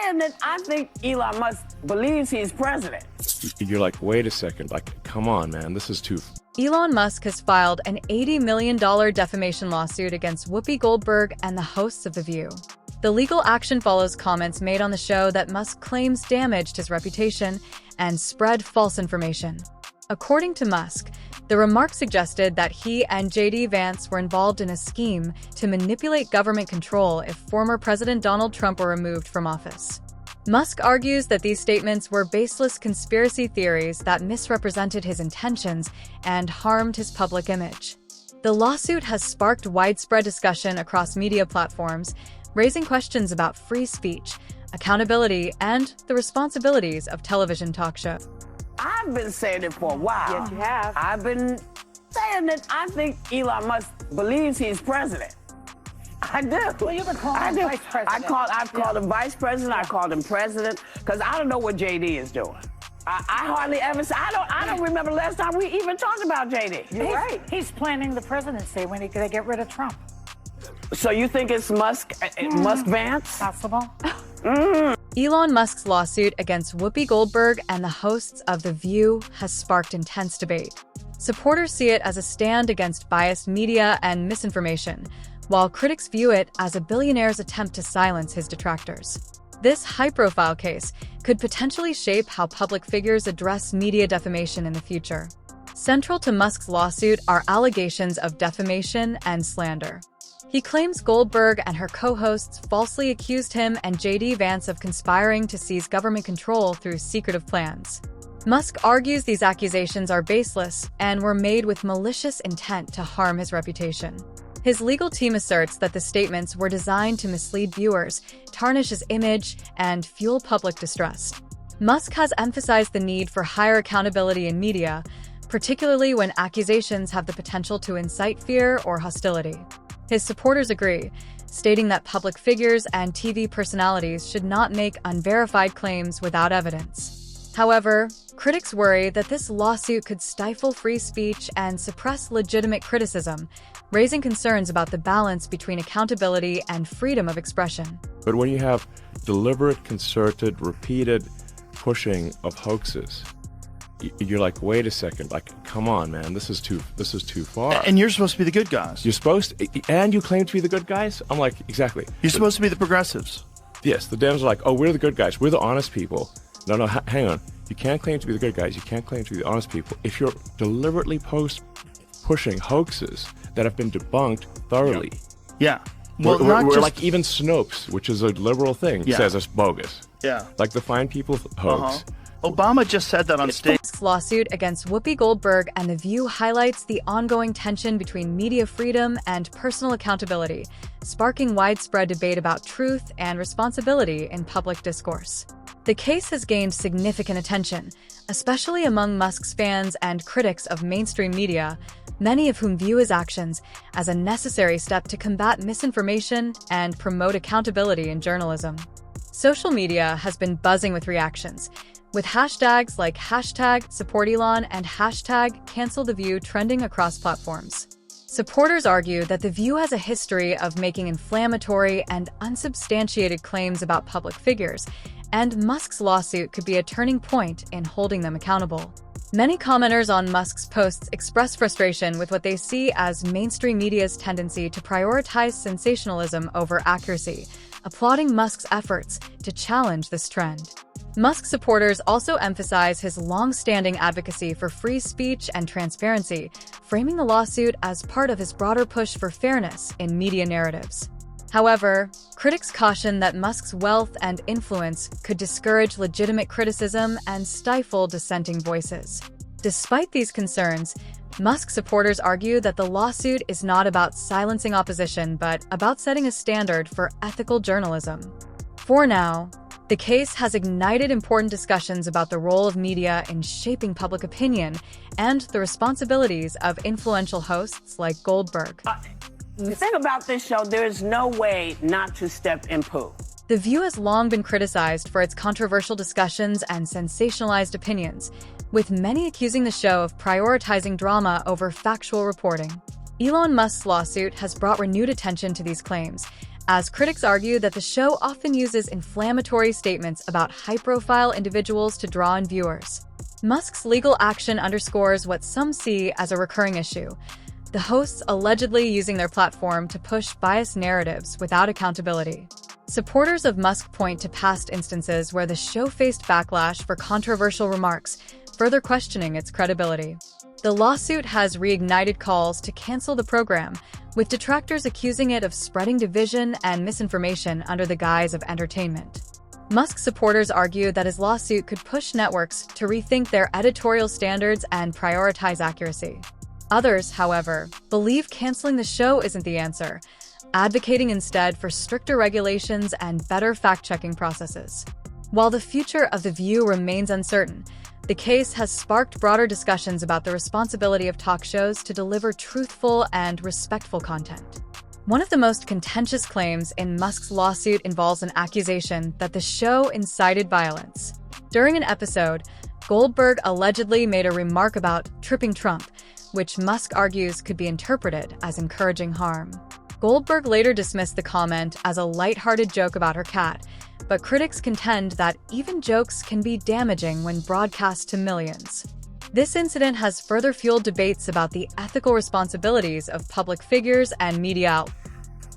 saying that I think Elon Musk believes he's president. You're like, wait a second, like, come on, man, this is too... Elon Musk has filed an $80 million defamation lawsuit against Whoopi Goldberg and the hosts of The View. The legal action follows comments made on the show that Musk claims damaged his reputation and spread false information. According to Musk, the remarks suggested that he and J.D. Vance were involved in a scheme to manipulate government control if former President Donald Trump were removed from office. Musk argues that these statements were baseless conspiracy theories that misrepresented his intentions and harmed his public image. The lawsuit has sparked widespread discussion across media platforms, raising questions about free speech, accountability, and the responsibilities of television talk shows. I've been saying it for a while. Yes, you have. I've been saying that I think Elon Musk believes he's president. I do. Well, you've been calling him vice president. I've called him vice president. I called him president because I don't know what JD is doing. I hardly ever say. I don't remember the last time we even talked about JD. You're right. He's planning the presidency when they get rid of Trump. So you think it's Musk Vance? Possible. Elon Musk's lawsuit against Whoopi Goldberg and the hosts of The View has sparked intense debate. Supporters see it as a stand against biased media and misinformation, while critics view it as a billionaire's attempt to silence his detractors. This high-profile case could potentially shape how public figures address media defamation in the future. Central to Musk's lawsuit are allegations of defamation and slander. He claims Goldberg and her co-hosts falsely accused him and J.D. Vance of conspiring to seize government control through secretive plans. Musk argues these accusations are baseless and were made with malicious intent to harm his reputation. His legal team asserts that the statements were designed to mislead viewers, tarnish his image, and fuel public distrust. Musk has emphasized the need for higher accountability in media, particularly when accusations have the potential to incite fear or hostility. His supporters agree, stating that public figures and TV personalities should not make unverified claims without evidence. However, critics worry that this lawsuit could stifle free speech and suppress legitimate criticism, raising concerns about the balance between accountability and freedom of expression. But when you have deliberate, concerted, repeated pushing of hoaxes, you're like, wait a second, like, come on, man, this is too far. And you're supposed to be the good guys. You're supposed to, and you claim to be the good guys? I'm like, exactly. You're supposed to be the progressives. Yes, the Dems are like, oh, we're the good guys. We're the honest people. No, hang on. You can't claim to be the good guys. You can't claim to be the honest people if you're deliberately pushing hoaxes that have been debunked thoroughly. Yeah. Well, we're like even Snopes, which is a liberal thing, says it's bogus. Yeah. Like the Fine People hoax. Obama just said that on stage. Musk's lawsuit against Whoopi Goldberg and The View highlights the ongoing tension between media freedom and personal accountability, sparking widespread debate about truth and responsibility in public discourse. The case has gained significant attention, especially among Musk's fans and critics of mainstream media, many of whom view his actions as a necessary step to combat misinformation and promote accountability in journalism. Social media has been buzzing with reactions, with hashtags like #SupportElon and #CancelTheView trending across platforms. Supporters argue that The View has a history of making inflammatory and unsubstantiated claims about public figures, and Musk's lawsuit could be a turning point in holding them accountable. Many commenters on Musk's posts express frustration with what they see as mainstream media's tendency to prioritize sensationalism over accuracy, applauding Musk's efforts to challenge this trend. Musk supporters also emphasize his long-standing advocacy for free speech and transparency, framing the lawsuit as part of his broader push for fairness in media narratives. However, critics caution that Musk's wealth and influence could discourage legitimate criticism and stifle dissenting voices. Despite these concerns, Musk supporters argue that the lawsuit is not about silencing opposition but about setting a standard for ethical journalism. For now, the case has ignited important discussions about the role of media in shaping public opinion and the responsibilities of influential hosts like Goldberg. The thing about this show, there is no way not to step in poo. The View has long been criticized for its controversial discussions and sensationalized opinions, with many accusing the show of prioritizing drama over factual reporting. Elon Musk's lawsuit has brought renewed attention to these claims, as critics argue that the show often uses inflammatory statements about high-profile individuals to draw in viewers. Musk's legal action underscores what some see as a recurring issue: the hosts allegedly using their platform to push biased narratives without accountability. Supporters of Musk point to past instances where the show faced backlash for controversial remarks, further questioning its credibility. The lawsuit has reignited calls to cancel the program, with detractors accusing it of spreading division and misinformation under the guise of entertainment. Musk supporters argue that his lawsuit could push networks to rethink their editorial standards and prioritize accuracy. Others, however, believe canceling the show isn't the answer, advocating instead for stricter regulations and better fact-checking processes. While the future of The View remains uncertain, the case has sparked broader discussions about the responsibility of talk shows to deliver truthful and respectful content. One of the most contentious claims in Musk's lawsuit involves an accusation that the show incited violence. During an episode, Goldberg allegedly made a remark about tripping Trump, which Musk argues could be interpreted as encouraging harm. Goldberg later dismissed the comment as a lighthearted joke about her cat, but critics contend that even jokes can be damaging when broadcast to millions. This incident has further fueled debates about the ethical responsibilities of public figures and media outlets.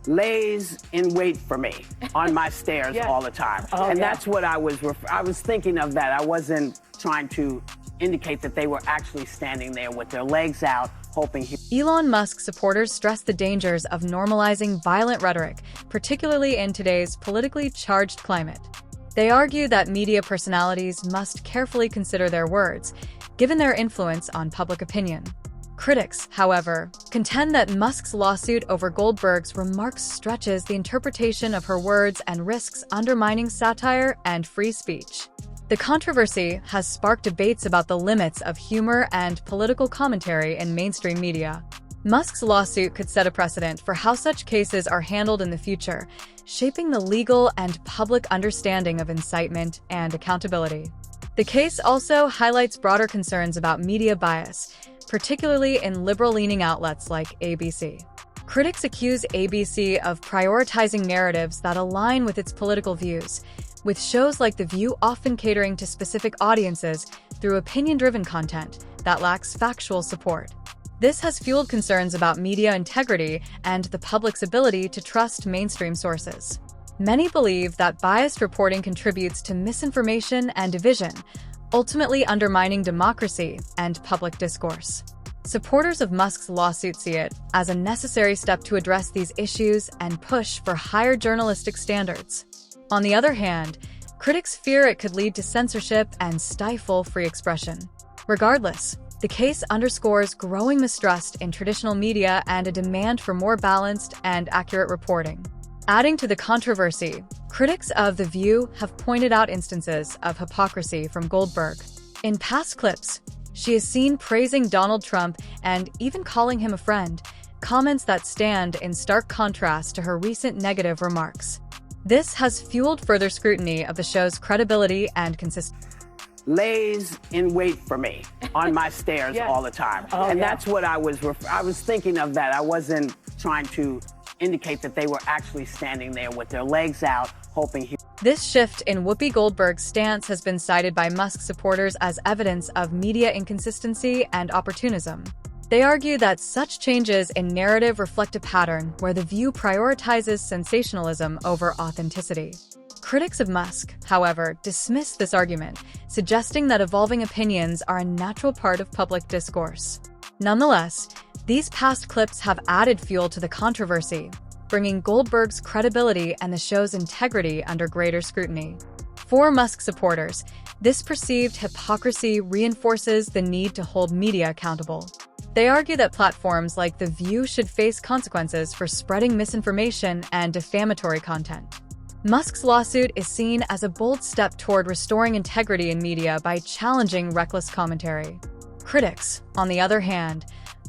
Lays in wait for me on my stairs all the time. That's what I was thinking of that. I wasn't trying to indicate that they were actually standing there with their legs out, hoping Elon Musk supporters stress the dangers of normalizing violent rhetoric, particularly in today's politically charged climate. They argue that media personalities must carefully consider their words, given their influence on public opinion. Critics, however, contend that Musk's lawsuit over Goldberg's remarks stretches the interpretation of her words and risks undermining satire and free speech. The controversy has sparked debates about the limits of humor and political commentary in mainstream media. Musk's lawsuit could set a precedent for how such cases are handled in the future, shaping the legal and public understanding of incitement and accountability. The case also highlights broader concerns about media bias, particularly in liberal-leaning outlets like ABC. Critics accuse ABC of prioritizing narratives that align with its political views, with shows like The View often catering to specific audiences through opinion-driven content that lacks factual support. This has fueled concerns about media integrity and the public's ability to trust mainstream sources. Many believe that biased reporting contributes to misinformation and division, ultimately undermining democracy and public discourse. Supporters of Musk's lawsuit see it as a necessary step to address these issues and push for higher journalistic standards. On the other hand, critics fear it could lead to censorship and stifle free expression. Regardless, the case underscores growing mistrust in traditional media and a demand for more balanced and accurate reporting. Adding to the controversy, critics of The View have pointed out instances of hypocrisy from Goldberg. In past clips, she is seen praising Donald Trump and even calling him a friend, comments that stand in stark contrast to her recent negative remarks. This has fueled further scrutiny of the show's credibility and consistency. Lays in wait for me on my stairs all the time. That's what I was thinking of that. I wasn't trying to indicate that they were actually standing there with their legs out, hoping This shift in Whoopi Goldberg's stance has been cited by Musk supporters as evidence of media inconsistency and opportunism. They argue that such changes in narrative reflect a pattern where The View prioritizes sensationalism over authenticity. Critics of Musk, however, dismiss this argument, suggesting that evolving opinions are a natural part of public discourse. Nonetheless, these past clips have added fuel to the controversy, bringing Goldberg's credibility and the show's integrity under greater scrutiny. For Musk supporters, this perceived hypocrisy reinforces the need to hold media accountable. They argue that platforms like The View should face consequences for spreading misinformation and defamatory content. Musk's lawsuit is seen as a bold step toward restoring integrity in media by challenging reckless commentary. Critics, on the other hand,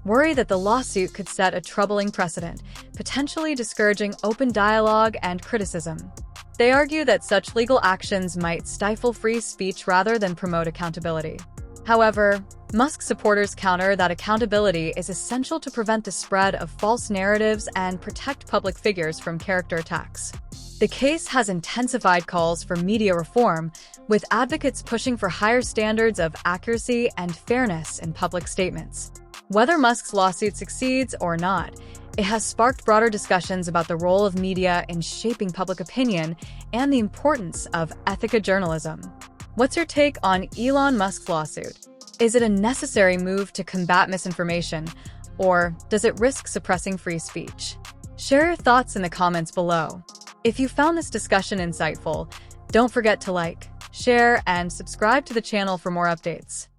worry that the lawsuit could set a troubling precedent, potentially discouraging open dialogue and criticism. They argue that such legal actions might stifle free speech rather than promote accountability. However, Musk supporters counter that accountability is essential to prevent the spread of false narratives and protect public figures from character attacks. The case has intensified calls for media reform, with advocates pushing for higher standards of accuracy and fairness in public statements. Whether Musk's lawsuit succeeds or not, it has sparked broader discussions about the role of media in shaping public opinion and the importance of ethical journalism. What's your take on Elon Musk's lawsuit? Is it a necessary move to combat misinformation, or does it risk suppressing free speech? Share your thoughts in the comments below. If you found this discussion insightful, don't forget to like, share, and subscribe to the channel for more updates.